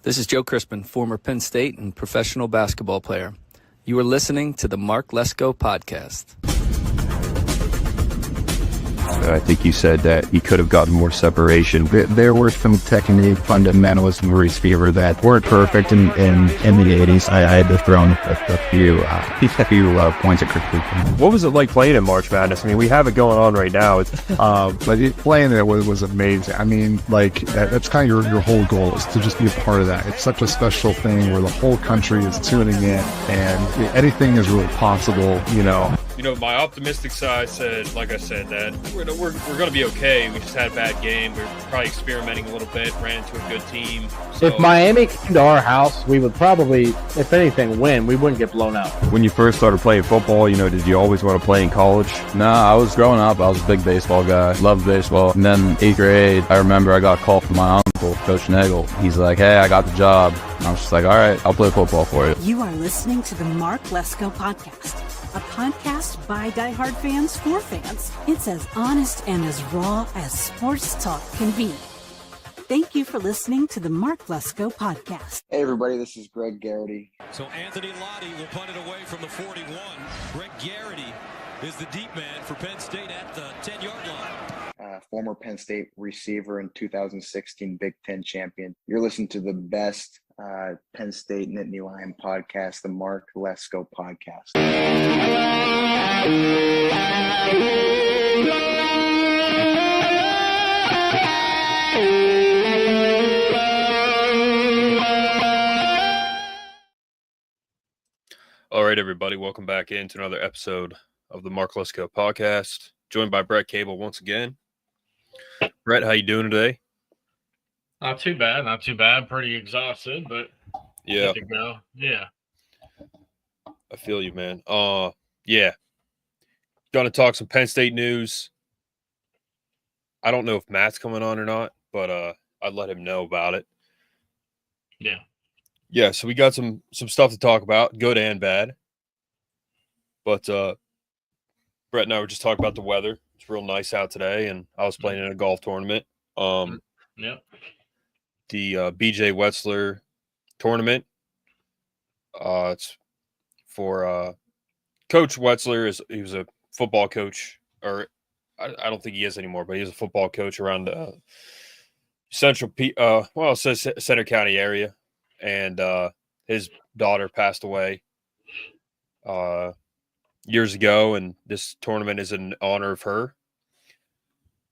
This is Joe Crispin, former Penn State and professional basketball player. You are listening to the Mark Lesko Podcast. I think you said that he could have gotten more separation. There were some technique fundamentals in the receiver that weren't perfect in the 80s. I had to throw in a few points of critique. What was it like playing in March Madness? I mean, we have it going on right now. But playing it was amazing. I mean, like, that's kind of your whole goal is to just be a part of that. It's such a special thing where the whole country is tuning in and anything is really possible, you know. You know, my optimistic side said, like I said, that we're going to be okay. We just had a bad game. We're probably experimenting a little bit, ran into a good team. So. If Miami came to our house, we would probably, if anything, win. We wouldn't get blown out. When you first started playing football, you know, did you always want to play in college? No, I was growing up. I was a big baseball guy. Loved baseball. And then 8th grade, I remember I got a call from my uncle, Coach Nagel. He's like, hey, I got the job. And I was just like, all right, I'll play football for you. You are listening to the Mark Lesko Podcast, a podcast by diehard fans for fans. It's as honest and as raw as sports talk can be. Thank you for listening to the Mark Lesko Podcast. Hey, everybody, this is Greg Garrity. So Anthony Lottie will punt it away from the 41. Greg Garrity is the deep man for Penn State at the 10-yard line. Former Penn State receiver and 2016 Big Ten champion. You're listening to the best Penn State Nittany Lion podcast, the Mark Lesko Podcast. All right, everybody, welcome back into another episode of the Mark Lesko Podcast. Joined by Brett Cable once again. Brett, how you doing today? Not too bad. Pretty exhausted, but yeah, good to go. Yeah, I feel you, man. Yeah, gonna talk some Penn State news. I don't know if Matt's coming on or not, but I'd let him know about it. Yeah. So we got some stuff to talk about, good and bad. But Brett and I were just talking about the weather. It's real nice out today, and I was playing in a golf tournament. The BJ Wetzler tournament. It's for Coach Wetzler. He was a football coach, or I don't think he is anymore, but he was a football coach around it says Center County area, and his daughter passed away years ago, and this tournament is in honor of her.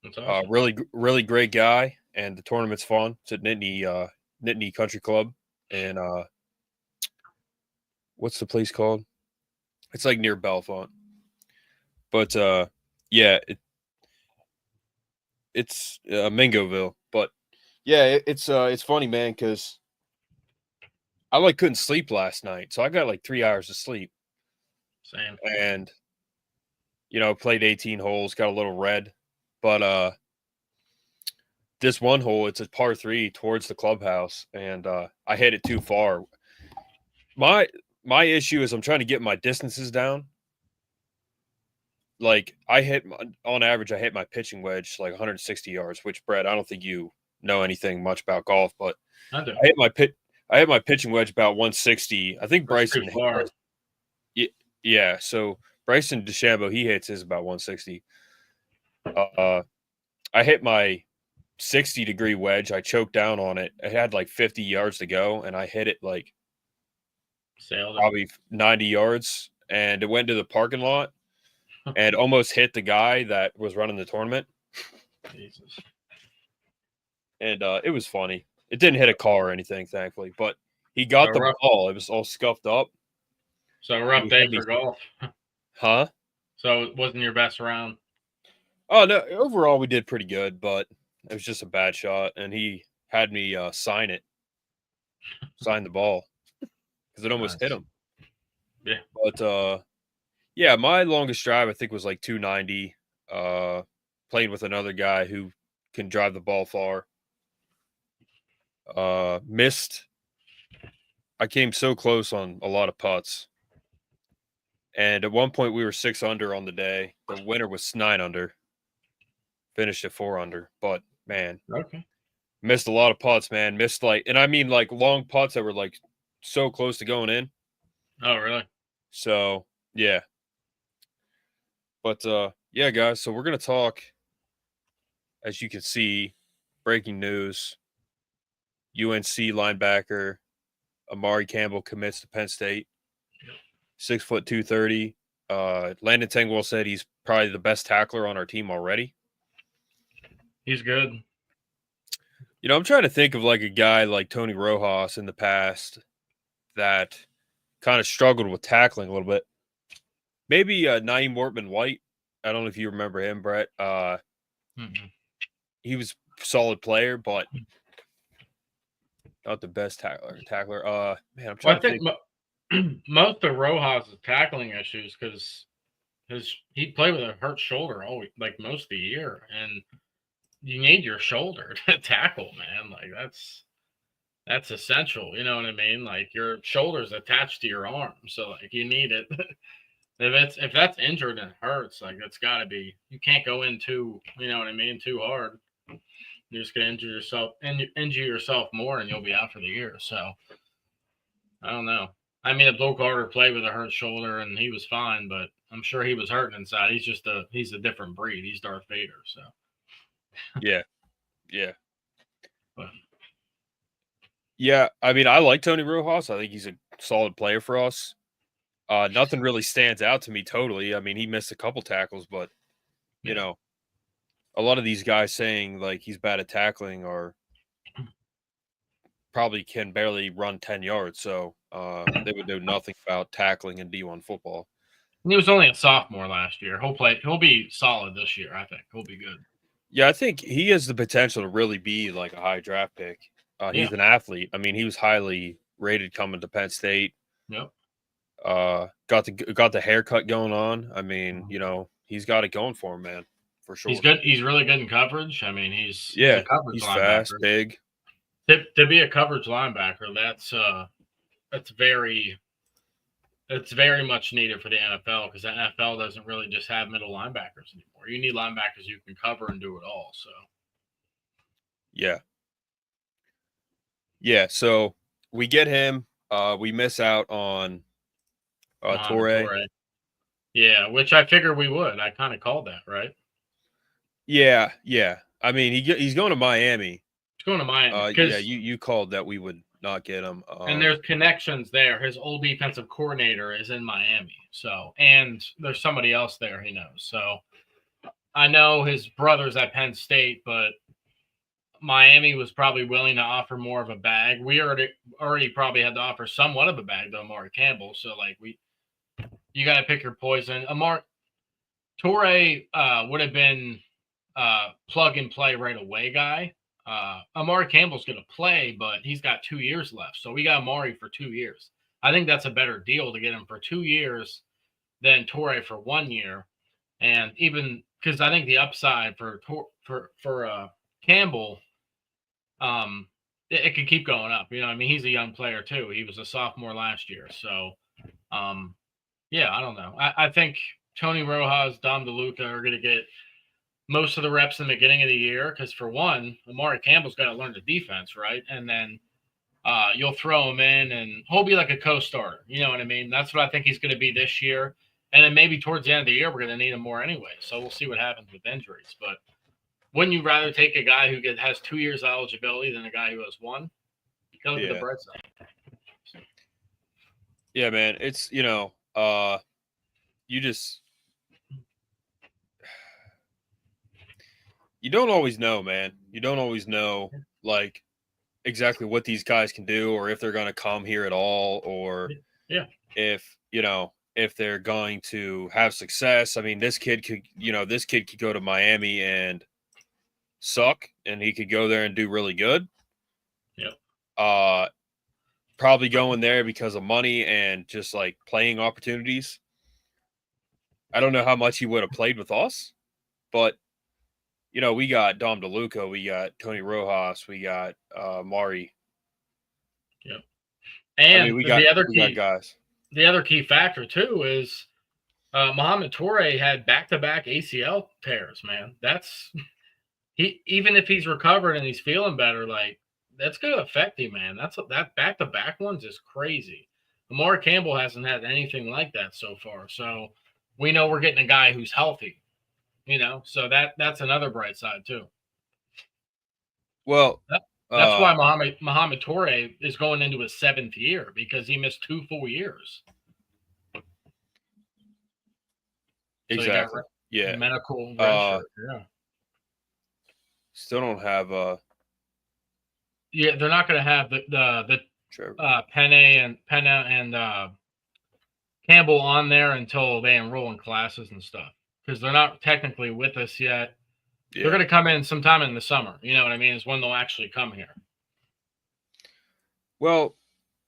That's awesome. Really great guy, and the tournament's fun. It's at Nittany Country Club, and what's the place called? It's like near Bellefonte. But yeah, it's Mingoville. But yeah, it's funny, man, because I couldn't sleep last night, so I got 3 hours of sleep. Same. And played 18 holes, got a little red, but this one hole, it's a par 3 towards the clubhouse, and I hit it too far. My issue is I'm trying to get my distances down. On average, I hit my pitching wedge 160 yards, which, Brett, I don't think you know anything much about golf, but I do. I hit my pitching wedge about 160. I think Bryson hit. Yeah, so Bryson DeChambeau, he hits his about 160. I hit my 60-degree wedge. I choked down on it. It had 50 yards to go, and I hit it probably 90 yards, and it went to the parking lot and almost hit the guy that was running the tournament. Jesus. And it was funny. It didn't hit a car or anything, thankfully, but he got the ball. It was all scuffed up. So a rough day for golf. Huh? So it wasn't your best round? Oh, no. Overall, we did pretty good, but it was just a bad shot, and he had me sign the ball, because it almost hit him. Yeah. But, yeah, my longest drive, I think, was 290, playing with another guy who can drive the ball far. Missed. I came so close on a lot of putts. And at one point, we were 6 under on the day. The winner was 9 under. Finished at 4 under. But, man, okay, Missed a lot of putts, man. Missed and I mean long putts that were so close to going in. Oh, really? So yeah. But yeah, guys. So we're gonna talk. As you can see, breaking news: UNC linebacker Amari Campbell commits to Penn State. 6 foot 230. Landon Tengwall said he's probably the best tackler on our team already. He's good. I'm trying to think of a guy like Tony Rojas in the past that kind of struggled with tackling a little bit. Maybe Naeem Wortman-White. I don't know if you remember him, Brett. He was a solid player, but not the best tackler. Man, I'm trying to think. Most of Rojas' tackling issues because he played with a hurt shoulder most of the year, and you need your shoulder to tackle, man. That's essential. You know what I mean? Your shoulder's attached to your arm, so you need it. If that's injured and hurts, it's got to be. You can't go in too. You know what I mean? Too hard. You're just gonna injure yourself more, and you'll be out for the year. So I don't know. I mean, Abdul Carter played with a hurt shoulder, and he was fine, but I'm sure he was hurting inside. He's a different breed. He's Darth Vader. So yeah. But yeah, I mean, I like Tony Rojas. I think he's a solid player for us. Nothing really stands out to me totally. I mean, he missed a couple tackles, but a lot of these guys saying he's bad at tackling are probably can barely run 10 yards. So they would know nothing about tackling in D1 football. He was only a sophomore last year. He'll be solid this year. I think he'll be good. Yeah, I think he has the potential to really be a high draft pick. He's an athlete. I mean, he was highly rated coming to Penn State. Yep. Got the haircut going on. I mean, he's got it going for him, man, for sure. He's good. He's really good in coverage. I mean, he's a coverage he's linebacker. Fast, big. To be a coverage linebacker, that's very much needed for the NFL because the NFL doesn't really just have middle linebackers anymore. You need linebackers who can cover and do it all. So yeah. So we get him. We miss out on Torre. Yeah, which I figured we would. I kind of called that, right? Yeah. I mean, he's going to Miami. He's going to Miami. Yeah, you called that we would not get him. And there's connections there. His old defensive coordinator is in Miami. So, and there's somebody else there he knows. So I know his brother's at Penn State, but Miami was probably willing to offer more of a bag. We already probably had to offer somewhat of a bag to Amari Campbell. So you got to pick your poison. Torre would have been plug and play right away guy. Amari Campbell's going to play, but he's got 2 years left. So we got Amari for 2 years. I think that's a better deal to get him for 2 years than Torre for 1 year. And even because I think the upside for Campbell, it could keep going up. You know, I mean, he's a young player too. He was a sophomore last year. So, yeah, I don't know. I think Tony Rojas, Dom DeLuca are going to get most of the reps in the beginning of the year because, for one, Amari Campbell's got to learn the defense, right? And then you'll throw him in, and he'll be like a co-starter. You know what I mean? That's what I think he's going to be this year. And then maybe towards the end of the year, we're going to need him more anyway. So we'll see what happens with injuries. But wouldn't you rather take a guy who has 2 years eligibility than a guy who has one? Go to the bright side. Yeah, man. It's, you don't always know, man. You don't always know, exactly what these guys can do or if they're going to come here at all or if they're going to have success. I mean, this kid could go to Miami and suck, and he could go there and do really good. Yeah. Probably going there because of money and just playing opportunities. I don't know how much he would have played with us, but we got Dom DeLuca, we got Tony Rojas, we got Mari. Yep. And we got guys. The other key factor too is Mohamed Torre had back-to-back ACL tears, man. even if he's recovered and he's feeling better, like that's going to affect him, man. That back-to-back ones is crazy. Amari Campbell hasn't had anything like that so far, so we know we're getting a guy who's healthy. So that's another bright side too. Well, that's why Muhammad Toure is going into his 7th year, because he missed 2 full years. Exactly. So medical redshirt. Yeah. Still don't have Yeah, they're not going to have the Penna and Campbell on there until they enroll in classes and stuff, because they're not technically with us yet. Yeah. They're going to come in sometime in the summer. You know what I mean? Is when they'll actually come here. Well,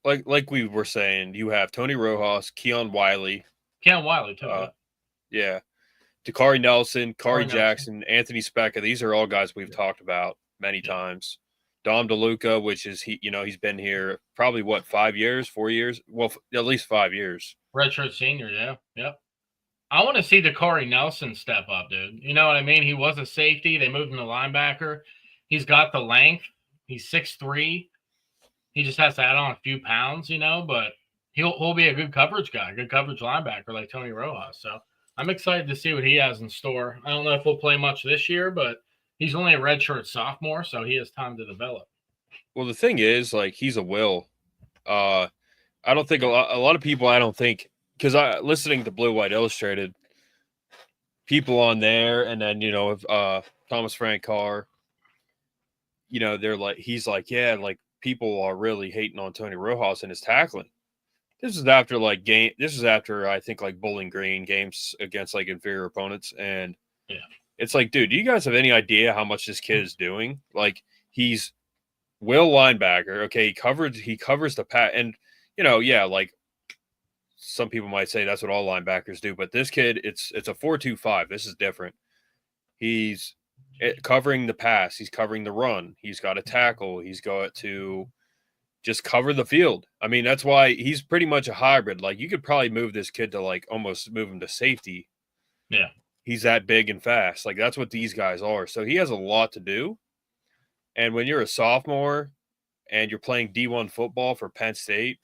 like we were saying, you have Tony Rojas, Keon Wiley too. Yeah. Dakari Nelson, Kari Jackson, Anthony Specca. These are all guys we've talked about many times. Dom DeLuca, which is he's been here probably 4 years? Well, at least 5 years. Redshirt senior, yeah. Yep. I want to see Dakari Nelson step up, dude. You know what I mean? He was a safety. They moved him to linebacker. He's got the length. He's 6'3". He just has to add on a few pounds, but he'll be a good coverage guy, good coverage linebacker like Tony Rojas. So I'm excited to see what he has in store. I don't know if we'll play much this year, but he's only a redshirt sophomore, so he has time to develop. Well, the thing is, he's a will. I don't think a lot of people, because listening to Blue White Illustrated, people on there, and then, Thomas Frank Carr, they're like, he's like, yeah, people are really hating on Tony Rojas and his tackling. This is after I think Bowling Green games against having opponents, and it's like, dude, do you guys have any idea how much this kid is doing? He's will linebacker. Okay, he covers the pass, and some people might say that's what all linebackers do, but this kid, it's a 4-2-5. This is different. He's covering the pass. He's covering the run. He's got to tackle. He's got to just cover the field. I mean, that's why he's pretty much a hybrid. You could probably move this kid to almost move him to safety. Yeah. He's that big and fast. That's what these guys are. So he has a lot to do. And when you're a sophomore and you're playing D1 football for Penn State,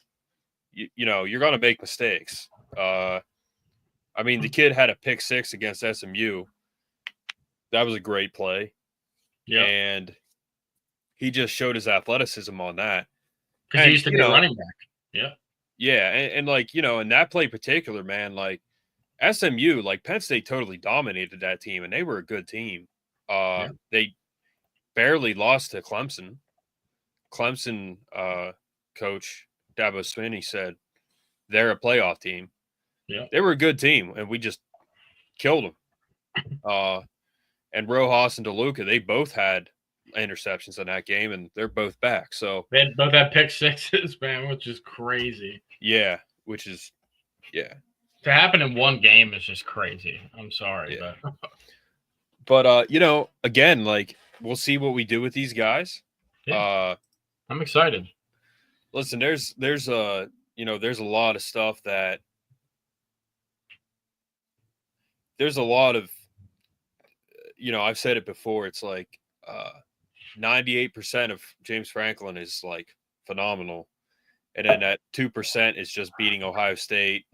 you're going to make mistakes. The kid had a pick 6 against SMU. That was a great play. Yeah. And he just showed his athleticism on that. Because he used to be a running back. Yeah. Yeah. And in that play particular, man, SMU, Penn State totally dominated that team, and they were a good team. They barely lost to Clemson. Clemson coach Dabo Swinney said they're a playoff team. Yeah. They were a good team, and we just killed them. And Rojas and DeLuca, they both had interceptions in that game, and they're both back. So they both had pick 6s, man, which is crazy. Yeah, to happen in one game is just crazy. I'm sorry, but again, we'll see what we do with these guys. Yeah. I'm excited. Listen, there's a lot of stuff that there's a lot of I've said it before. It's 98% of James Franklin is phenomenal, and then that 2% is just beating Ohio State,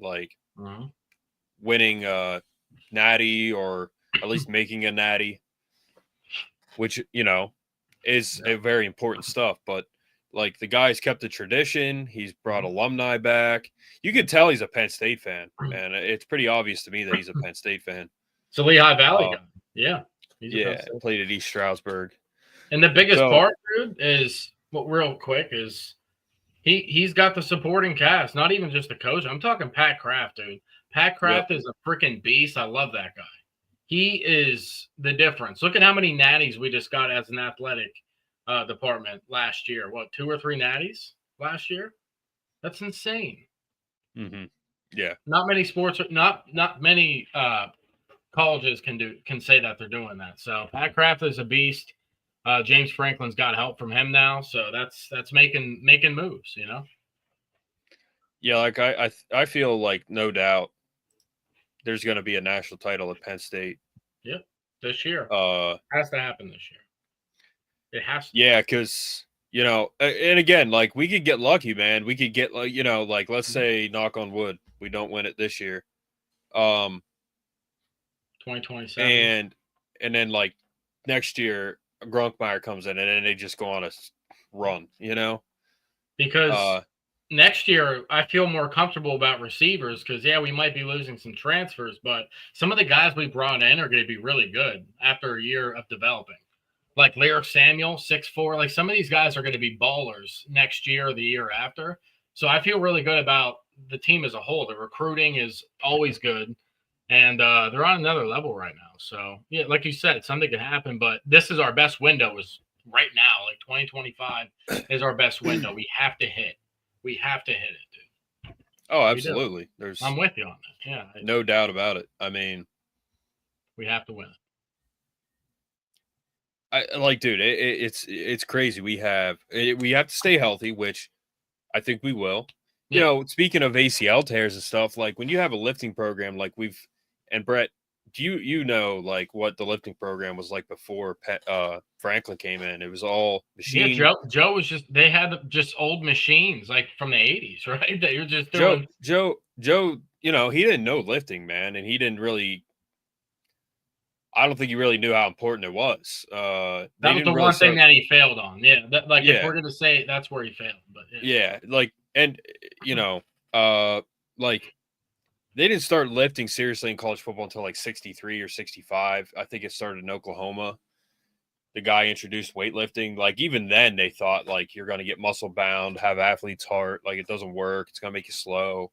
winning a natty, or at least making a natty, which is a very important stuff. But the guy's kept the tradition. He's brought alumni back. You can tell he's a Penn State fan, and it's pretty obvious to me that he's a Penn State fan. It's a Lehigh Valley guy. Yeah. Played at East Stroudsburg. And the biggest part, dude, is real quick is he's got the supporting cast, not even just the coach. I'm talking Pat Kraft, dude. Pat Kraft is a freaking beast. I love that guy. He is the difference. Look at how many natties we just got as an athletic department last year. 2 or 3 natties last year? That's insane. Mm-hmm. Yeah. Not many sports, not many colleges can say that they're doing that. So Pat Kraft is a beast. James Franklin's got help from him now, so that's making moves, Yeah, I feel no doubt there's going to be a national title at Penn State. Yep, this year. Has to happen this year. It has to. Yeah, because, and again, like, we could get lucky, man. We could get, like, like, let's say, knock on wood, we don't win it this year. 2027. And then, like, next year, Gronkmeyer comes in, and then they just go on a run, Because next year, I feel more comfortable about receivers because, we might be losing some transfers, but some of the guys we brought in are going to be really good after a year of developing. Like Lyric Samuel, 6'4". Like, some of these guys are going to be ballers next year or the year after. So I feel really good about the team as a whole. The recruiting is always good, and they're on another level right now. So, yeah, like you said, something can happen, but this is our best window is right now. Like, 2025 is our best window. We have to hit. We have to hit it, dude. Oh, absolutely. I'm with you on that. Yeah. No doubt about it. I mean, we have to win it. Dude, it's crazy. We have to stay healthy, which I think we will. Yeah. Speaking of ACL tears and stuff, like, when you have a lifting program, like and Brett, do you know, like, what the lifting program was like before Franklin came in? It was all machine. Yeah, Joe was they had just old machines, like, from the 80s, right? That you're just doing. Joe, he didn't know lifting, man, and he didn't really. I don't think he really knew how important it was. That was the one thing that he failed on. Yeah, if we're going to say that's where he failed, but yeah, like, and like, they didn't start lifting seriously in college football until like 63 or 65. I think it started in Oklahoma. The guy introduced weightlifting. Like, even then, they thought, like, you're going to get muscle bound, have athlete's heart. Like, it doesn't work. It's going to make you slow.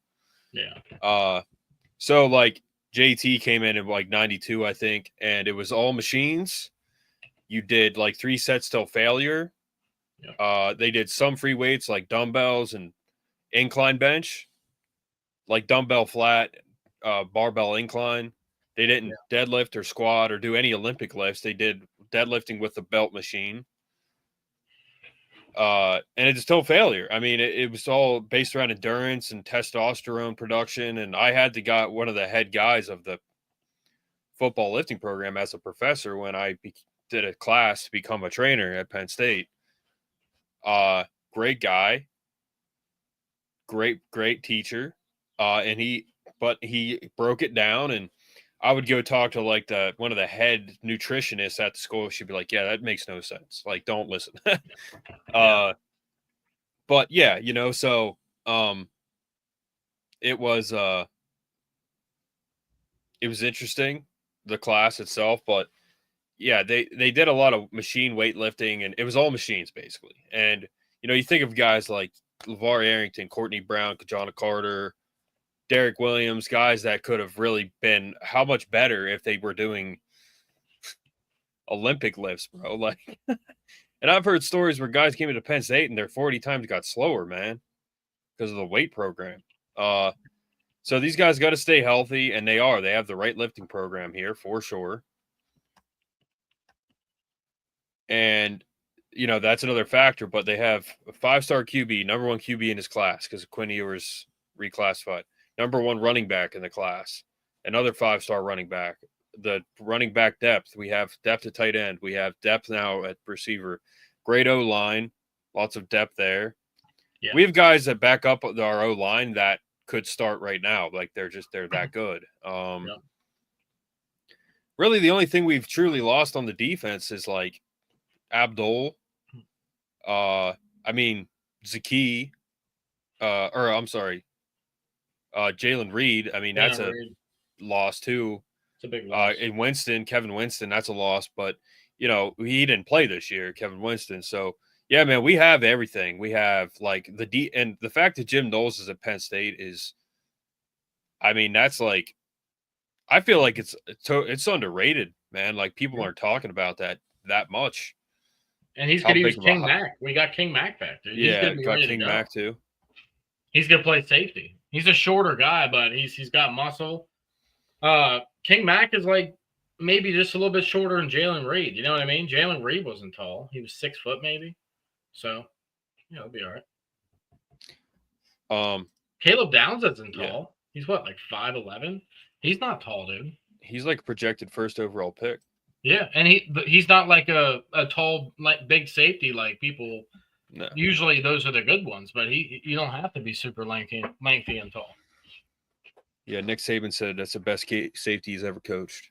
Yeah. So, like, JT came in like 92, I think, and it was all machines. You did like 3 sets till failure. Yeah. They did some free weights like dumbbells and incline bench, like dumbbell flat, barbell incline. They didn't deadlift or squat or do any Olympic lifts. They did deadlifting with the belt machine. And it's still failure. I mean, it was all based around endurance and testosterone production. And I had got one of the head guys of the football lifting program as a professor when I did a class to become a trainer at Penn State. Great guy, great teacher. And he broke it down, and I would go talk to like one of the head nutritionists at the school. She'd be like, yeah, that makes no sense. Like, don't listen. But yeah, so it was interesting, the class itself, but yeah, they did a lot of machine weightlifting, and it was all machines basically. And you think of guys like LeVar Arrington, Courtney Brown, Kajana Carter, Derek Williams, guys that could have really been how much better if they were doing Olympic lifts, bro. Like, and I've heard stories where guys came into Penn State and their 40 times got slower, man, because of the weight program. So these guys got to stay healthy, and they are. They have the right lifting program here for sure. And, that's another factor, but they have a 5-star QB, number 1 QB in his class because Quinn Ewers reclassified. Number 1 running back in the class, another 5-star running back. The running back depth, we have depth at tight end. We have depth now at receiver. Great O-line, lots of depth there. Yeah. We have guys that back up our O-line that could start right now. Like, they're that good. Really, the only thing we've truly lost on the defense is like Abdul. Zaki. Jalen Reed. I mean, that's a loss too. It's a big loss. And Kevin Winston, that's a loss. But, he didn't play this year, Kevin Winston. So, yeah, man, we have everything. We have, like, and the fact that Jim Knowles is at Penn State is, I mean, that's like, I feel like it's underrated, man. Like, people aren't talking about that much. And he's going to use King Mack. We got King Mack back, dude. Yeah, got King Mack too. He's going to play safety. He's a shorter guy, but he's got muscle. King Mack is like maybe just a little bit shorter than Jalen Reed. You know what I mean? Jalen Reed wasn't tall. He was 6 foot maybe. So, it'll be all right. Caleb Downs isn't tall. Yeah. He's what, like 5'11"? He's not tall, dude. He's like a projected first overall pick. Yeah, and he's not like a tall, like big safety like people. No. Usually those are the good ones, but you don't have to be super lengthy and tall. Yeah, Nick Saban said that's the best safety he's ever coached.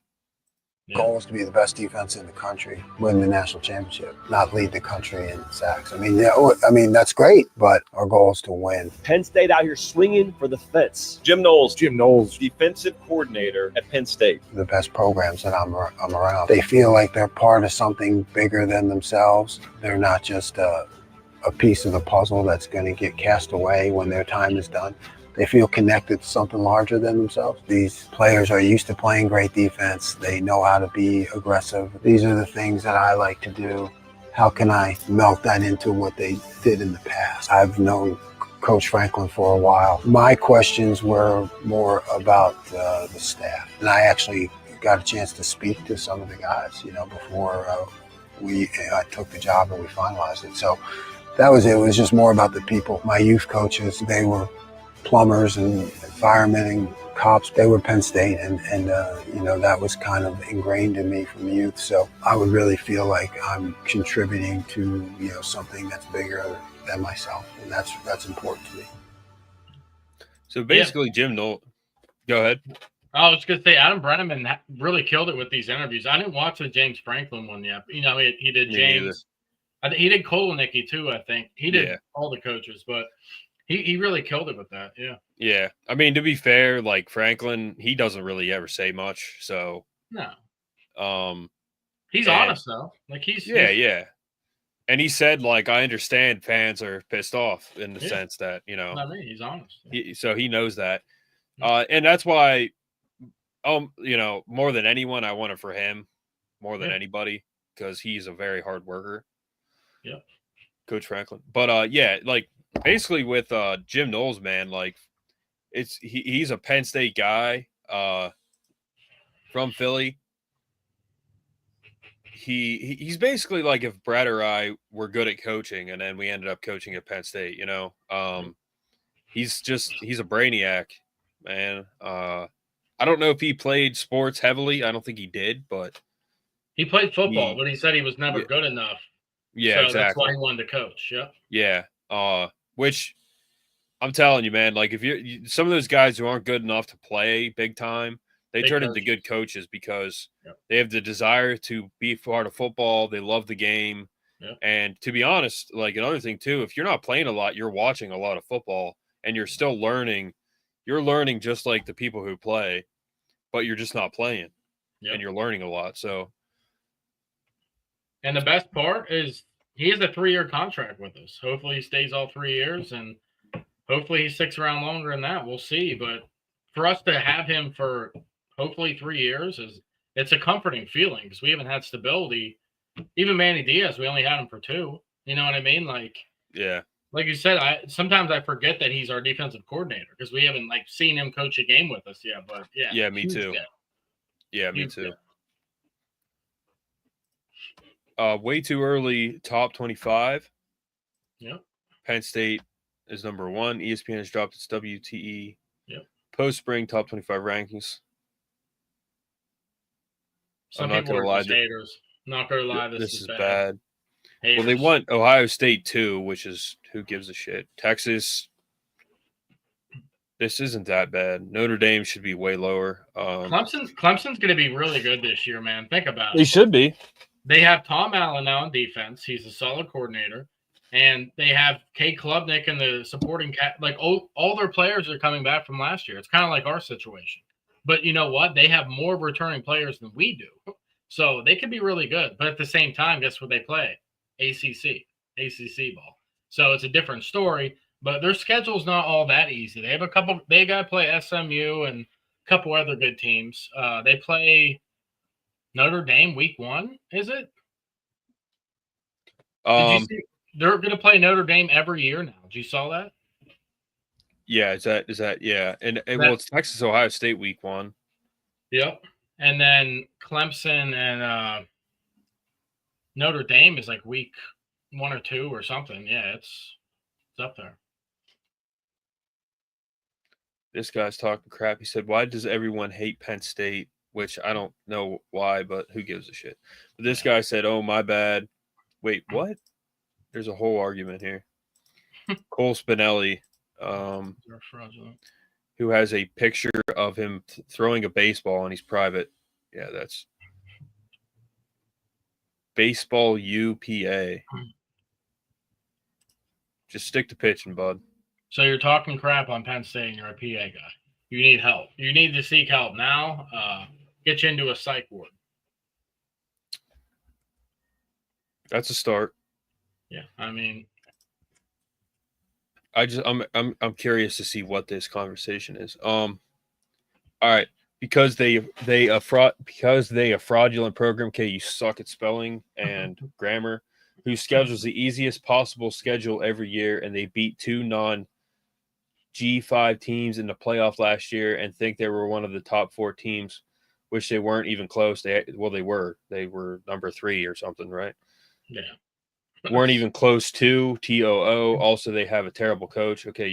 The goal is to be the best defense in the country, win the national championship, not lead the country in sacks. I mean, that's great, but our goal is to win. Penn State out here swinging for the fence. Jim Knowles, defensive coordinator at Penn State. The best programs that I'm around. They feel like they're part of something bigger than themselves. They're not just a piece of the puzzle that's going to get cast away when their time is done. They feel connected to something larger than themselves. These players are used to playing great defense. They know how to be aggressive. These are the things that I like to do. How can I melt that into what they did in the past? I've known Coach Franklin for a while. My questions were more about the staff. And I actually got a chance to speak to some of the guys, before I took the job and we finalized it. So that was it. It was just more about the people. My youth coaches, they were plumbers and firemen and cops. They were Penn State, and that was kind of ingrained in me from youth. So I would really feel like I'm contributing to something that's bigger than myself, and that's important to me. So basically, Jim Knowles. Go ahead. I was going to say Adam Brenneman really killed it with these interviews. I didn't watch the James Franklin one yet. He did James. He did Kolenicki too. I think he did all the coaches, but. He really killed it with that, yeah. Yeah. I mean, to be fair, like Franklin, he doesn't really ever say much. So no. He's honest though. Like he's And he said, like, I understand fans are pissed off in the sense that, he's honest. So he knows that. And that's why more than anyone, I want it for him more than anybody, because he's a very hard worker. Yeah. Coach Franklin. But basically with Jim Knowles, man, like he's a Penn State guy from Philly. He's basically like if Brett or I were good at coaching and then we ended up coaching at Penn State, he's a brainiac, man. I don't know if he played sports heavily. I don't think he did, but he played football, but he said he was never good enough. Yeah, so exactly. That's why he wanted to coach. Yeah. Yeah. Which I'm telling you, man, like if some of those guys who aren't good enough to play big time, they turn into good coaches because they have the desire to be part of football. They love the game. Yep. And to be honest, like another thing too, if you're not playing a lot, you're watching a lot of football and you're still learning. You're learning just like the people who play, but you're just not playing and you're learning a lot. So. And the best part is he has a 3-year contract with us. Hopefully he stays all 3 years, and hopefully he sticks around longer than that. We'll see. But for us to have him for hopefully 3 years it's a comforting feeling because we haven't had stability. Even Manny Diaz, we only had him for 2. You know what I mean? Like you said, sometimes I forget that he's our defensive coordinator because we haven't seen him coach a game with us yet. But me too. Yeah, me too. Way too early, top 25. Yep. Penn State is number 1. ESPN has dropped its WTE. Yep. Post-spring top 25 rankings. Some people are just haters. Not going to lie, this is bad. Haters. Well, they want Ohio State too, which is who gives a shit. Texas, this isn't that bad. Notre Dame should be way lower. Clemson's going to be really good this year, man. Think about it. They should be. They have Tom Allen now on defense. He's a solid coordinator. And they have Kay Klubnik and the supporting cat. Like, all their players are coming back from last year. It's kind of like our situation. But you know what? They have more returning players than we do. So they can be really good. But at the same time, guess what they play? ACC ball. So it's a different story. But their schedule's not all that easy. They have they got to play SMU and a couple other good teams. They play Notre Dame week 1, is it? Did you see they're going to play Notre Dame every year now? Did you saw that? Yeah, is that yeah. And it's Texas Ohio State week 1. Yep. And then Clemson and Notre Dame is like week 1 or 2 or something. Yeah, it's up there. This guy's talking crap. He said, "Why does everyone hate Penn State? which I don't know why, but who gives a shit? But this guy said, "Oh, my bad." Wait, what? There's a whole argument here. Cole Spinelli, who has a picture of him throwing a baseball, and he's private. Yeah, that's baseball UPA. Just stick to pitching, bud. So you're talking crap on Penn State and you're a PA guy. You need help. You need to seek help now. Get you into a psych ward. That's a start. Yeah, I mean, I'm curious to see what this conversation is. All right, because they a fraudulent program. Okay, you suck at spelling and grammar. Who schedules the easiest possible schedule every year, and they beat 2 non-G5 teams in the playoff last year, and think they were one of the top 4 teams, which they weren't even close. They were number 3 or something, right? Yeah. Weren't even close to TOO. Also, they have a terrible coach. Okay,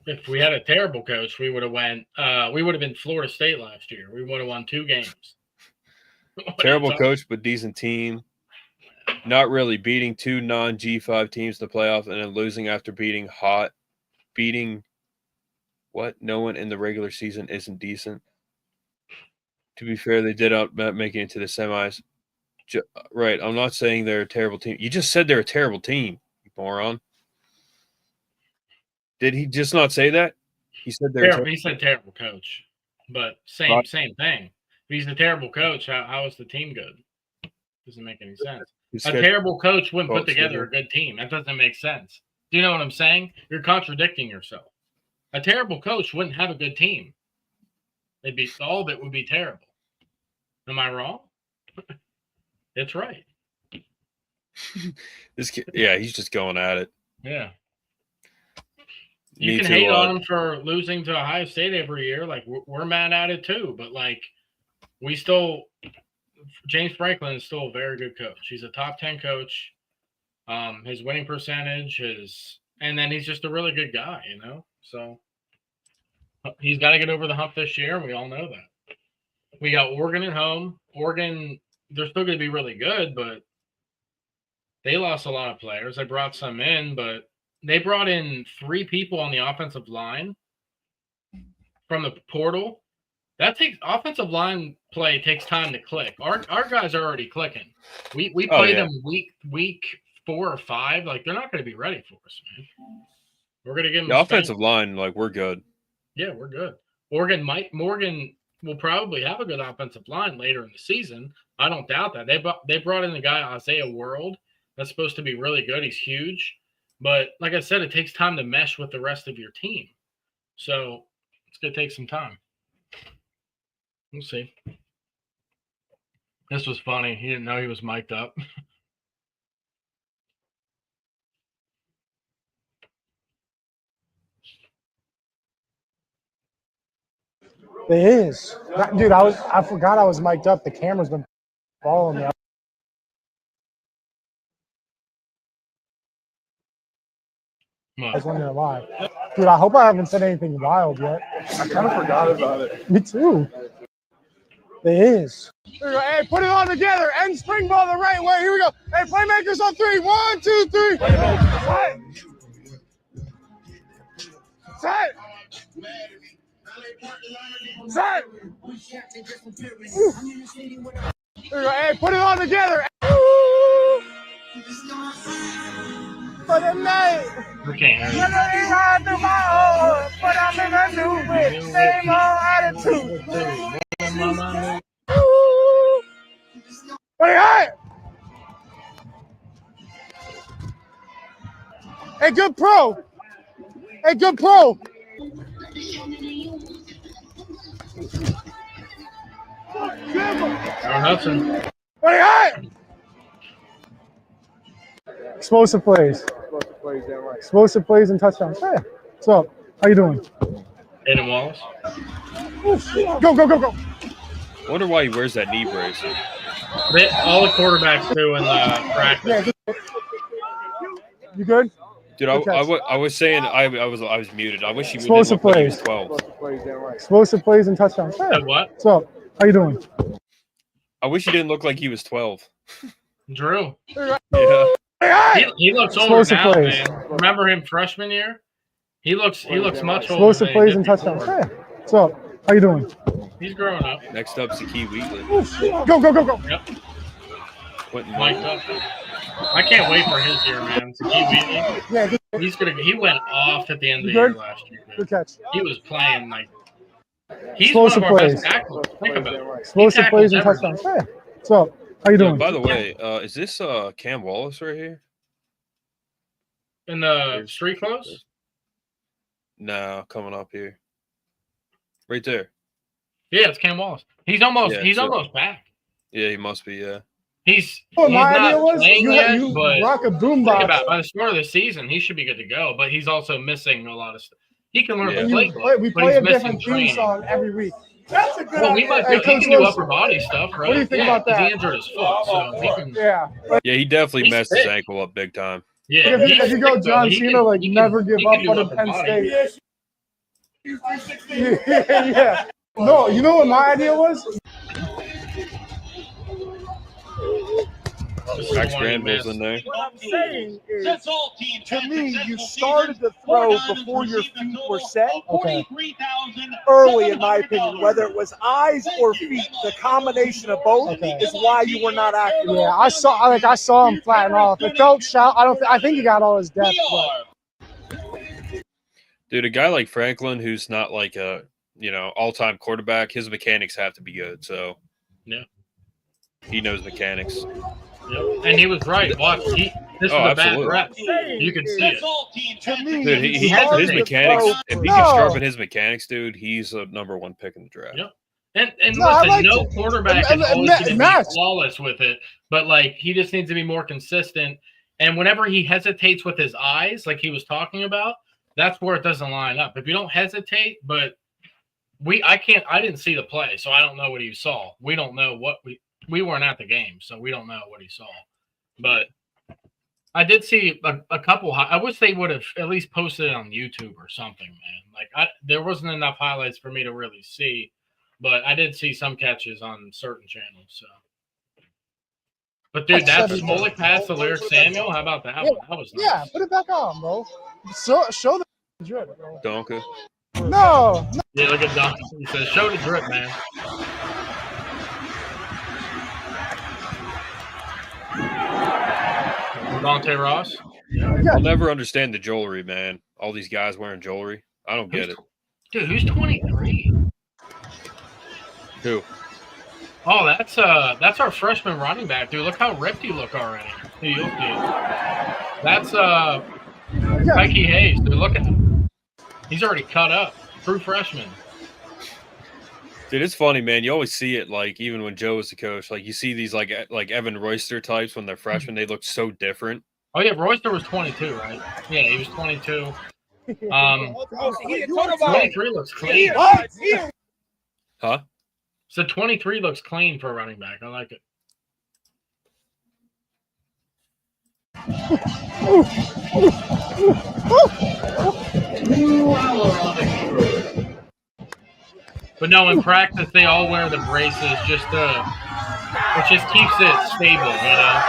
if we had a terrible coach, we would have been Florida State last year. We would have won 2 games. Terrible coach, but decent team. Not really beating 2 non-G5 teams in the playoff and then losing after beating what? No one in the regular season isn't decent. To be fair, they did out making it to the semis. Right. I'm not saying they're a terrible team. You just said they're a terrible team, you moron. Did he just not say that? He said they're terrible. He said terrible coach, but same thing. If he's a terrible coach, how is the team good? Doesn't make any sense. A terrible coach wouldn't put together a good team. That doesn't make sense. Do you know what I'm saying? You're contradicting yourself. A terrible coach wouldn't have a good team. All of it would be terrible. Am I wrong? It's right. This kid, yeah, he's just going at it. Yeah. You can hate on him for losing to Ohio State every year. Like, we're mad at it too. But, like, James Franklin is still a very good coach. He's a top 10 coach. His winning percentage and then he's just a really good guy, you know? So he's got to get over the hump this year, and we all know that. We got Oregon at home. Oregon, they're still going to be really good, but they lost a lot of players. They brought some in, but they brought in 3 people on the offensive line from the portal. Offensive line play takes time to click. Our guys are already clicking. We play them week 4 or 5. Like, they're not going to be ready for us, man. We're going to give them the offensive line. Like, we're good. Yeah, we're good. Morgan will probably have a good offensive line later in the season. I don't doubt that. They brought in the guy Isaiah World. That's supposed to be really good. He's huge, but like I said, it takes time to mesh with the rest of your team. So it's going to take some time. We'll see. This was funny. He didn't know he was mic'd up. It is. Dude, I forgot I was mic'd up. The camera's been following me. I was wondering why. Dude, I hope I haven't said anything wild yet. I kind of forgot about it. Me too. It is. Hey, put it all together. End spring ball the right way. Here we go. Hey, playmakers on 3. 1, 2, 3. Set. Set. Hey, put it all together. For the night. Okay. But I'm in a new way. Same old attitude. Hey, good pro. Hey, good pro. Hudson. Explosive plays. Explosive plays and touchdowns. Hey, what's up? How you doing? Aiden Wallace. Go, go, go, go. I wonder why he wears that knee brace. All the quarterbacks do in practice. Yeah, you good? Dude, I was saying I was muted. I wish he would explosive plays. 12. Explosive plays and touchdowns. Hey, what? what's up? How you doing? I wish he didn't look like he was 12. Drew. Yeah. He looks older Explosive now, plays. man. Remember him freshman year? He looks much older. Explosive than plays he and did touchdowns. before. Hey, what's up? How you doing? He's growing up. Next up's Zakee Wheatley. Go, go, go, go. Yep. Quentin Mic'd up. I can't wait for his year, man. Zakee Wheatley. Yeah, good, He went off at the end of the Good? year last year. good catch. He was playing like he's Explosive one of our plays. best tacklers. Think about it. Explosive plays and touchdowns. Hey, what's up? How you doing? By the way, is this Cam Wallace right here? In the street clothes? No, coming up here. Right there. Yeah, it's Cam Wallace. He's almost back. Yeah, he must be, yeah. He's Oh, my idea not was playing yet, you but rock a think boombox. about it, by the start of the season, he should be good to go. But he's also missing a lot of stuff. He can learn Yeah. the We playbook, but play he's a missing different theme training. song every week. That's a good Well, he idea. might Hey, he Coach can do Lewis, upper body stuff, right? What do you think about 'cause that? He injured his foot, so he can. Yeah. Yeah, he definitely He's messed his thick. ankle up big time. Yeah, If you go he's John thick, though. Cena, like never give he up can do on the upper Penn body. State. Yeah. No, you know what my idea was? This is Max the one he Granville's missed. in there. What I'm saying is, to me, you started to throw before your feet were set. Okay. Early, in my opinion, whether it was eyes or feet, the combination of both Okay. is why you were not accurate. Yeah, I saw him flatten off. It felt shallow. I think he got all his depth. But Dude, a guy like Franklin, who's not like a all-time quarterback, his mechanics have to be good. So Yeah. he knows mechanics. Yep. And he was right. Watch, this is a bad absolutely. rep. You can see it. To me, Dude, you his started to mechanics. throw- If he can sharpen his mechanics, dude, he's a #1 pick in the draft. Yep. And No, I listen, liked no it. quarterback And- is and always Matt- going to be Matt. flawless with it, but like he just needs to be more consistent. And whenever he hesitates with his eyes, like he was talking about, that's where it doesn't line up. If you don't hesitate, but I didn't see the play, so I don't know what he saw. We don't know what we weren't at the game, so we don't know what he saw. But I did see a couple. I wish they would have at least posted it on YouTube or something, man. Like there wasn't enough highlights for me to really see, but I did see some catches on certain channels. So, but dude, that Smolik pass to Lyric Samuel, how about that one? That was nice. yeah, put it back on, bro. So, show the drip, bro. Donka. No. Yeah, look at Don. He says, "Show the drip, man." Dante Ross. I'll never understand the jewelry, man. All these guys wearing jewelry. I don't get it. Dude, who's 23? Who? Oh, that's our freshman running back, dude. Look how ripped you look already. You look good. That's Mikey Hayes, dude. Look at him. He's already cut up. True freshman. Dude, it's funny, man. You always see it, like, even when Joe was the coach. Like, you see these, like Evan Royster types when they're freshmen. They look so different. Oh, yeah, Royster was 22, right? Yeah, he was 22. 23 looks clean. Huh? So 23 looks clean for a running back. I like it. But no, in practice, they all wear the braces it just keeps it stable, you know?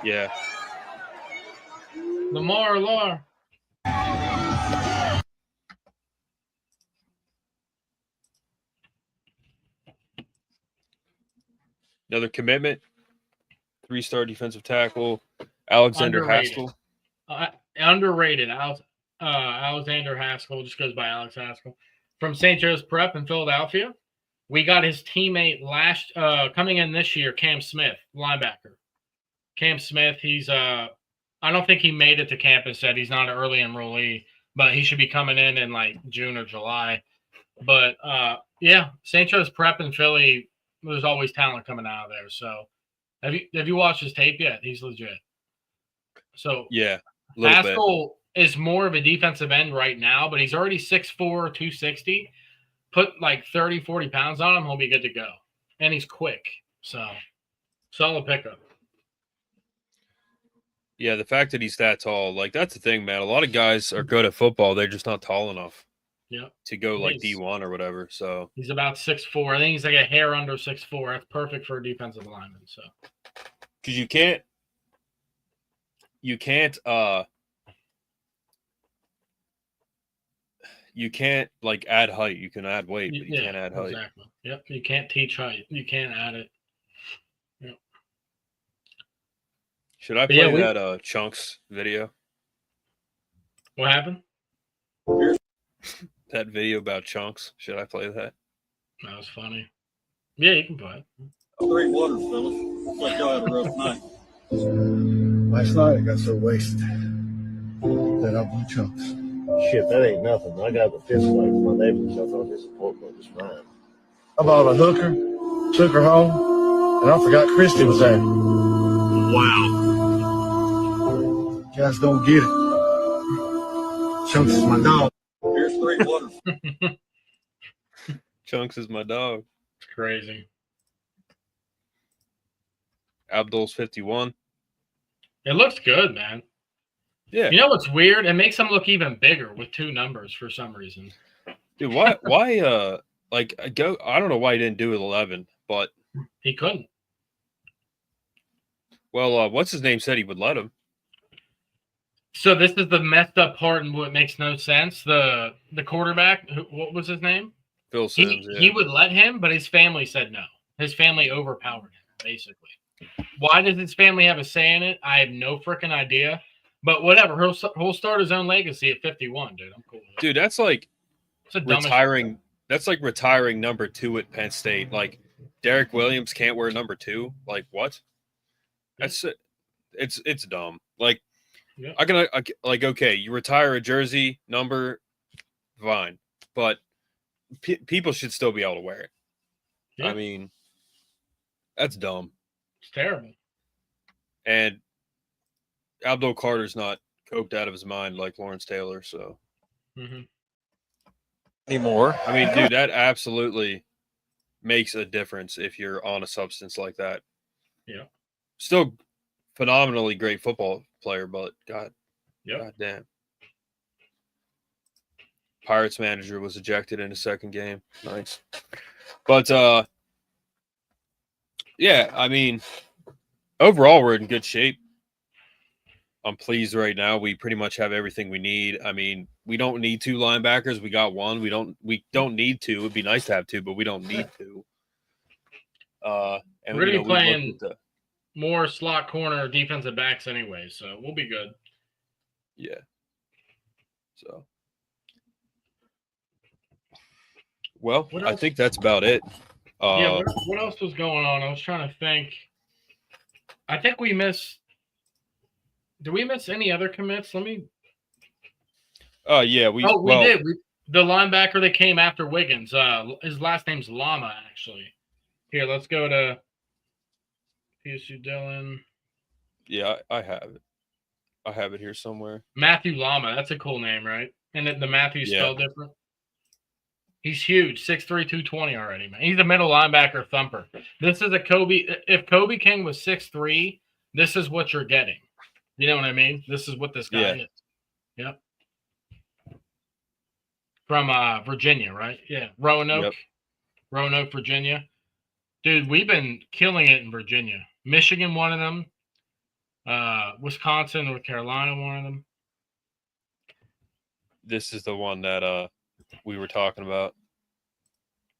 Yeah. Lamar. Another commitment. 3-star defensive tackle. Alexander Haskell. Underrated. Alexander Haskell just goes by Alex Haskell from St. Joe's Prep in Philadelphia. We got his teammate coming in this year, Cam Smith, linebacker. Cam Smith, he's I don't think he made it to campus yet. He's not an early enrollee, but he should be coming in like June or July. But yeah, St. Joe's Prep in Philly, there's always talent coming out of there. So have you watched his tape yet? He's legit. So yeah, Haskell is more of a defensive end right now, but he's already 6'4", 260. Put like 30, 40 pounds on him, he'll be good to go. And he's quick. So solid pickup. Yeah, the fact that he's that tall, like that's the thing, man. A lot of guys are good at football; they're just not tall enough. Yep. To go like D1 or whatever. So he's about 6'4". I think he's like a hair under 6'4". That's perfect for a defensive lineman. So because you can't like add height. You can add weight, but you can't add height. Exactly. Yep. You can't teach height. You can't add it. Yep. Should I play that Chunks video? What happened? That video about Chunks. Should I play that? That was funny. Yeah, you can play it. Great water, fellas. Looks like y'all had a rough night. Last night I got so wasted that I blew Chunks. Shit, that ain't nothing. I got the fist fight with my neighbors. I thought this support was just fine. I bought a hooker, took her home, and I forgot Christy was there. Wow. You guys don't get it. Chunks is my dog. Here's great water. Chunks is my dog. It's crazy. Abdul's 51. It looks good, man. Yeah. You know what's weird? It makes him look even bigger with 2 numbers for some reason. Dude, why I don't know why he didn't do it 11, but he couldn't. Well, what's his name said he would let him. So this is the messed up part and what makes no sense. The quarterback, what was his name? Phil Sims. He would let him, but his family said no. His family overpowered him, basically. Why does his family have a say in it? I have no freaking idea. But whatever, he'll start his own legacy at 51, dude. I'm cool with it. Dude, that's like retiring. That's like retiring number 2 at Penn State. Like Derek Williams can't wear number 2. Like what? That's it. It's dumb. Like yeah. Okay, you retire a jersey number, fine, but people should still be able to wear it. Yeah. I mean, that's dumb. It's terrible. And Abdul Carter's not coked out of his mind like Lawrence Taylor, so anymore. I mean, dude, that absolutely makes a difference if you're on a substance like that. Yeah. Still phenomenally great football player, but God damn. Pirates manager was ejected in his second game. Nice. But yeah, I mean, overall we're in good shape. I'm pleased right now. We pretty much have everything we need. I mean, we don't need 2 linebackers. We got 1. We don't need 2. It'd be nice to have 2, but we don't need 2. And we're going to be playing more slot corner defensive backs anyway, so we'll be good. Yeah. So, well, I think that's about it. Yeah, what else was going on? I was trying to think. I think we missed. Did we miss any other commits? Let me. Yeah, we did. The linebacker that came after Wiggins. His last name's Lama, actually. Here, let's go to PSU Dillon. Yeah, I have it. I have it here somewhere. Matthew Lama. That's a cool name, right? And the Matthew's spelled different. He's huge, 6'3", 220 already, man. He's a middle linebacker thumper. This is a Kobe. If Kobe King was 6'3", this is what you're getting. You know what I mean? This is what this guy is. Yep. From Virginia, right? Yeah. Roanoke, Virginia. Dude, we've been killing it in Virginia. Michigan, one of them. Wisconsin, North Carolina, one of them. This is the one that we were talking about.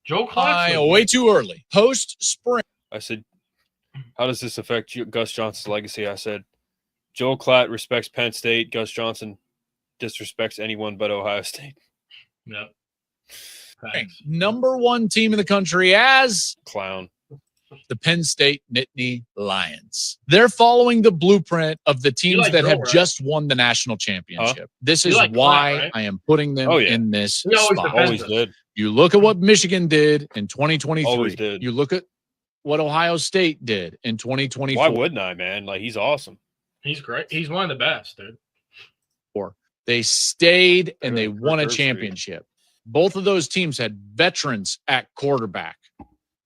Joel Klatt. Way too early. Post spring. I said, how does this affect Gus Johnson's legacy? I said, Joel Klatt respects Penn State. Gus Johnson disrespects anyone but Ohio State. Yep. Number 1 team in the country as clown. The Penn State Nittany Lions. They're following the blueprint of the teams that have just won the national championship. This is why I am putting them in this spot. Always did. You look at what Michigan did in 2023. Always did. You look at what Ohio State did in 2024. Why wouldn't I, man? Like, he's awesome. He's great. He's one of the best, dude. They stayed and they won a championship. Both of those teams had veterans at quarterback.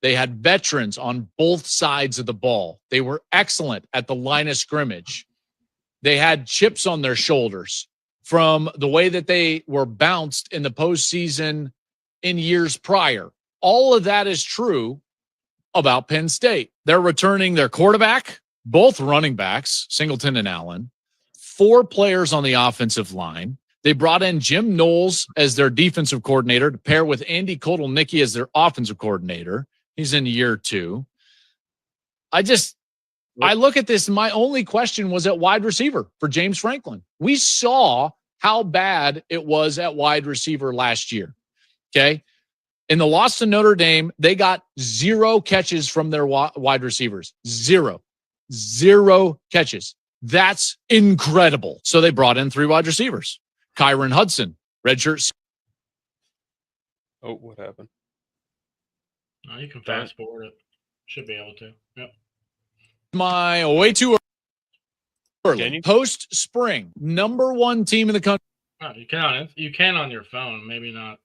They had veterans on both sides of the ball. They were excellent at the line of scrimmage. They had chips on their shoulders from the way that they were bounced in the postseason in years prior. All of that is true about Penn State. They're returning their quarterback, both running backs, Singleton and Allen, 4 players on the offensive line. They brought in Jim Knowles as their defensive coordinator to pair with Andy Kotelnicki as their offensive coordinator. He's in year 2. I look at this, and my only question was at wide receiver for James Franklin. We saw how bad it was at wide receiver last year, okay? In the loss to Notre Dame, they got 0 catches from their wide receivers. 0 catches. That's incredible. So they brought in 3 wide receivers. Kyron Hudson, redshirt. Oh, what happened? No, you can fast forward it. Should be able to. Yep. My way too early. Post spring, number 1 team in the country. Oh, you can on your phone, maybe not.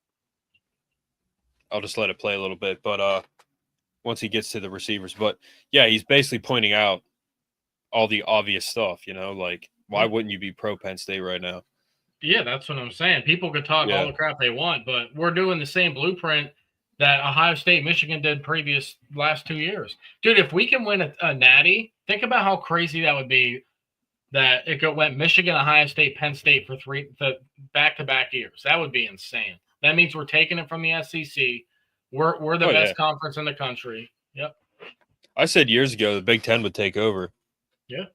I'll just let it play a little bit, but once he gets to the receivers. But yeah, he's basically pointing out all the obvious stuff, like why wouldn't you be pro Penn State right now? Yeah, that's what I'm saying. People could talk all the crap they want, but we're doing the same blueprint that Ohio State, Michigan did last 2 years. Dude, if we can win a natty, think about how crazy that would be that it went Michigan, Ohio State, Penn State for back-to-back years. That would be insane. That means we're taking it from the SEC. We're the best conference in the country. Yep. I said years ago the Big Ten would take over. Yeah.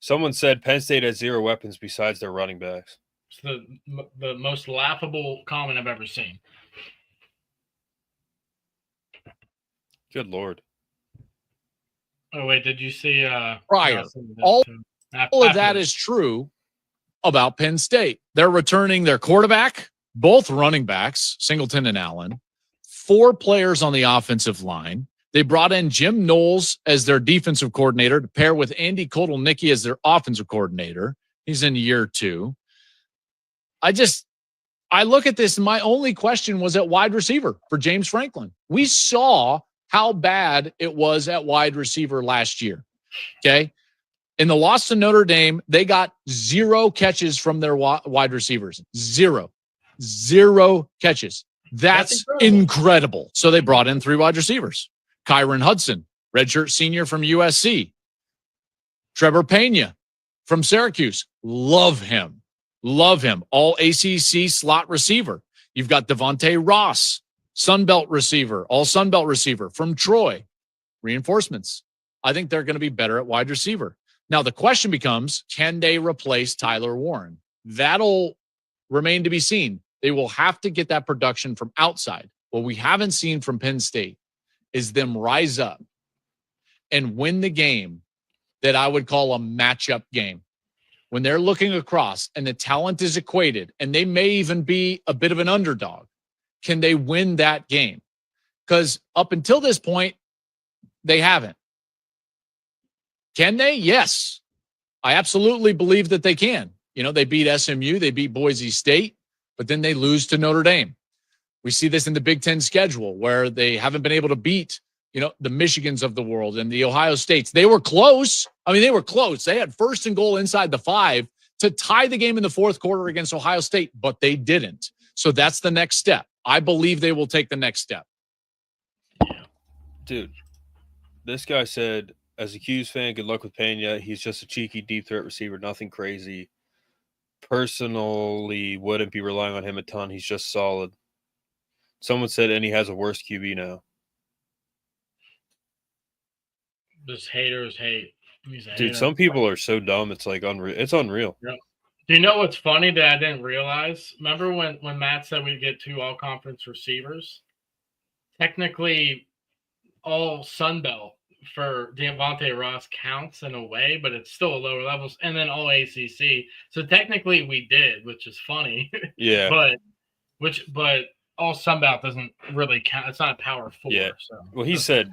Someone said Penn State has 0 weapons besides their running backs. It's the most laughable comment I've ever seen. Good Lord. Oh, wait, did you see prior? All of that is true about Penn State. They're returning their quarterback, both running backs, Singleton and Allen, 4 players on the offensive line. They brought in Jim Knowles as their defensive coordinator to pair with Andy Kotelnicki as their offensive coordinator. He's in year 2. I look at this, and my only question was at wide receiver for James Franklin. We saw how bad it was at wide receiver last year, okay? In the loss to Notre Dame, they got 0 catches from their wide receivers. 0 catches. That's incredible. So they brought in 3 wide receivers. Kyron Hudson, redshirt senior from USC. Trevor Pena from Syracuse. Love him. All ACC slot receiver. You've got Devontae Ross, Sunbelt receiver, all Sunbelt receiver from Troy. Reinforcements. I think they're going to be better at wide receiver. Now, the question becomes, can they replace Tyler Warren? That'll remain to be seen. They will have to get that production from outside. What we haven't seen from Penn State is them rise up and win the game that I would call a matchup game. When they're looking across and the talent is equated and they may even be a bit of an underdog, can they win that game? Because up until this point, they haven't. Can they? Yes. I absolutely believe that they can. They beat SMU, they beat Boise State, but then they lose to Notre Dame. We see this in the Big Ten schedule where they haven't been able to beat, the Michigans of the world and the Ohio States. They were close. They were close. They had 1st and goal inside the 5 to tie the game in the 4th quarter against Ohio State, but they didn't. So that's the next step. I believe they will take the next step. Dude, this guy said, as a Hughes fan, good luck with Pena. He's just a cheeky deep threat receiver, nothing crazy. Personally, wouldn't be relying on him a ton. He's just solid. Someone said, and he has a worse QB now. Just haters hate. Dude, some people are so dumb. It's like unreal. It's unreal. Yep. Do you know what's funny that I didn't realize? Remember when Matt said we'd get 2 all-conference receivers? Technically, all Sunbelt for Devontae Ross counts in a way, but it's still at lower levels, and then all ACC. So technically we did, which is funny. Yeah. But all Sunbelt doesn't really count. It's not a Power 4. Yeah. So well, he said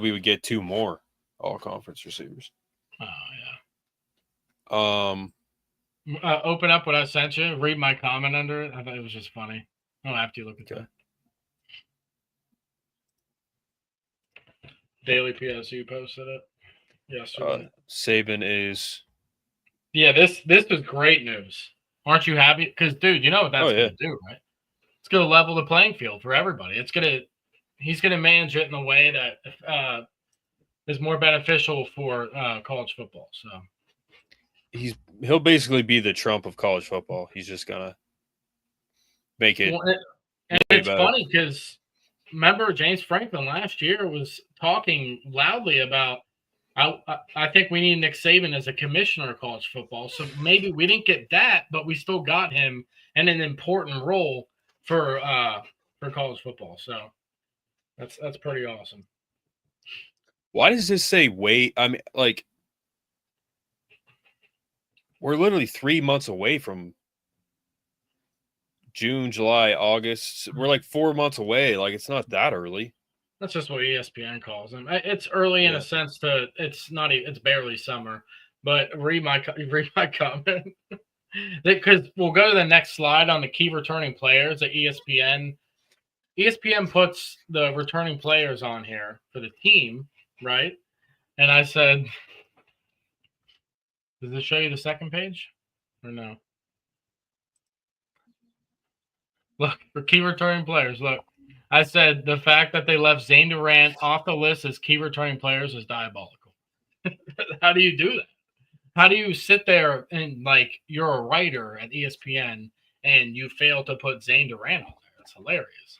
we would get 2 more all-conference receivers. Oh, yeah. Open up what I sent you. Read my comment under it. I thought it was just funny. Oh, after you look at that. Daily PSU posted it yesterday. Saban is Yeah, this was great news. Aren't you happy? Because, dude, you know what that's going to do, right? It's going to level the playing field for everybody. He's going to manage it in a way that is more beneficial for college football. So he'll basically be the Trump of college football. He's just going to make it. And it's funny because remember James Franklin last year was talking loudly about I think we need Nick Saban as a commissioner of college football. So maybe we didn't get that, but we still got him in an important role for college football. So that's pretty awesome. Why does this say wait? I mean, like, we're literally 3 months away from June, July, August. We're like 4 months away. Like, it's not that early. That's just what ESPN calls them. It's early in a sense to it's barely summer. But read my comment because we'll go to the next slide on the key returning players at ESPN. ESPN puts the returning players on here for the team, right? And I said, does this show you the second page or no? Look, for key returning players, look. I said the fact that they left Zane Durant off the list as key returning players is diabolical. How do you do that? How do you sit there and, like, you're a writer at ESPN and you fail to put Zane Durant on there? It's hilarious.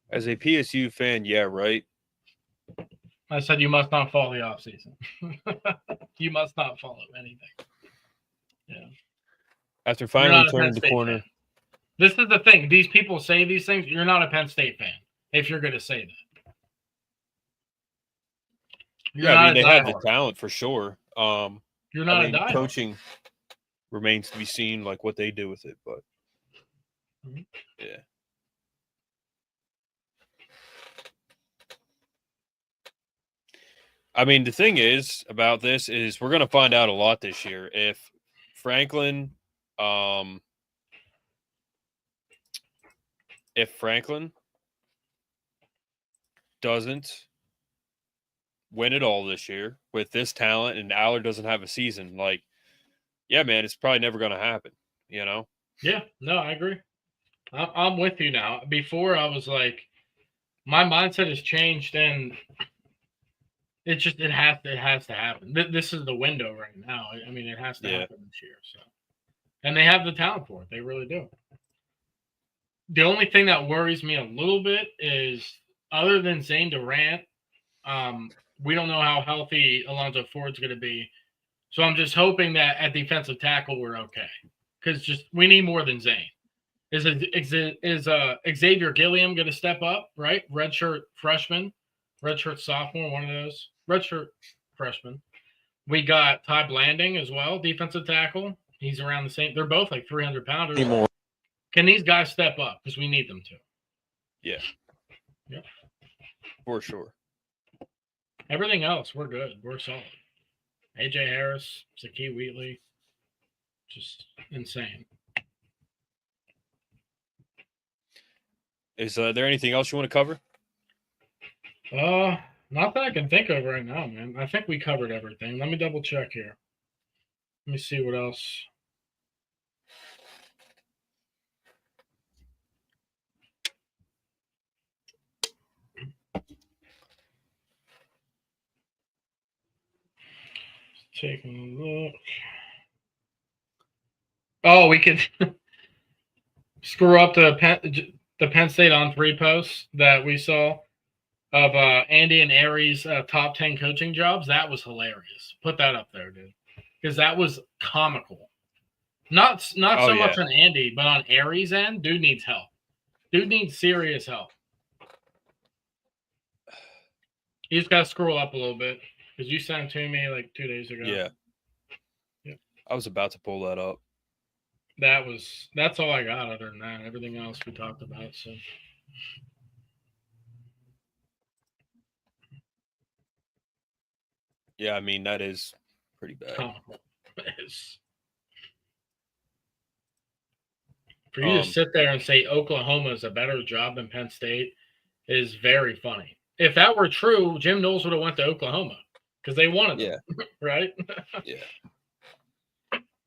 As a PSU fan, yeah, right. I said you must not follow the offseason. You must not follow anything. Yeah. After finally turning the corner. Fan. This is the thing. These people say these things. You're not a Penn State fan if you're going to say that. I mean, they have the talent for sure. You're not a diehard. Coaching remains to be seen, like what they do with it, but yeah. I mean, the thing is about this is we're going to find out a lot this year. If Franklin doesn't win it all this year with this talent and Allard doesn't have a season, like, yeah, man, it's probably never going to happen, you know? Yeah, no, I agree. I'm with you now. Before I was like, my mindset has changed and it has to happen. This is the window right now. I mean, it has to happen this year. So, and they have the talent for it. They really do. The only thing that worries me a little bit is, other than Zane Durant, we don't know how healthy Alonzo Ford's going to be. So I'm just hoping that at defensive tackle we're okay, because we need more than Zane. Is Xavier Gilliam going to step up? Right, redshirt freshman, redshirt sophomore, one of those. Redshirt freshman. We got Ty Blanding as well, defensive tackle. He's around the same. They're both like 300 pounders. Anymore. Can these guys step up? Because we need them to. Yeah. Yep. For sure. Everything else, we're good. We're solid. AJ Harris, Zakee Wheatley, just insane. Is there anything else you want to cover? Not that I can think of right now, man. I think we covered everything. Let me double check here. Let me see what else. Taking a look. Oh, we could screw up the Penn State on 3 posts that we saw of Andy and Aries' top 10 coaching jobs. That was hilarious. Put that up there, dude, because that was comical. Not so much on Andy, but on Aries' end, dude needs help. Dude needs serious help. You just gotta scroll up a little bit, because you sent it to me like 2 days ago. Yeah. Yep. I was about to pull that up. That's all I got. Other than that, everything else we talked about. So. Yeah, I mean, that is pretty bad. It is. For you to sit there and say Oklahoma is a better job than Penn State is very funny. If that were true, Jim Knowles would have went to Oklahoma because they wanted them, right? Yeah.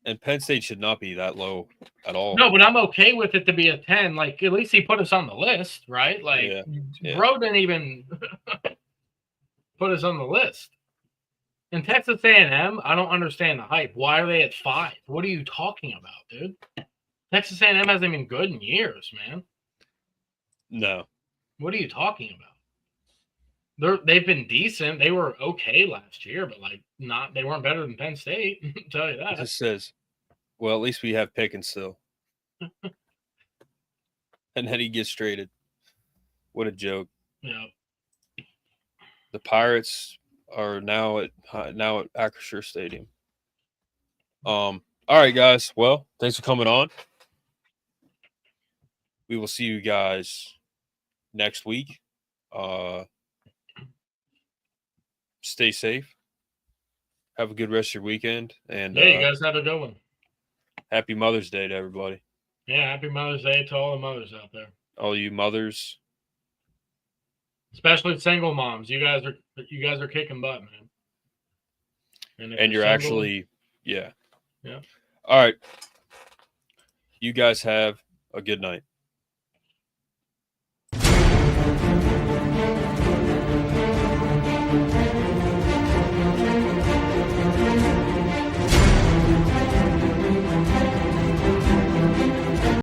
And Penn State should not be that low at all. No, but I'm okay with it to be a 10. Like, at least he put us on the list, right? Like, bro didn't even put us on the list. And Texas A&M, I don't understand the hype. Why are they at 5? What are you talking about, dude? Texas A&M hasn't been good in years, man. No. What are you talking about? They've been decent. They were okay last year, but like they weren't better than Penn State. I'll tell you that. It just says, well, at least we have Pickens still. And then he gets traded. What a joke. Yeah. The Pirates are now at Acrisure Stadium. All right, guys. Well, thanks for coming on. We will see you guys next week. Stay safe. Have a good rest of your weekend. And yeah, you guys have a good one. Happy Mother's Day to everybody. Yeah, happy Mother's Day to all the mothers out there. All you mothers. Especially single moms. You guys are kicking butt, man. And you're actually, yeah. Yeah. All right. You guys have a good night.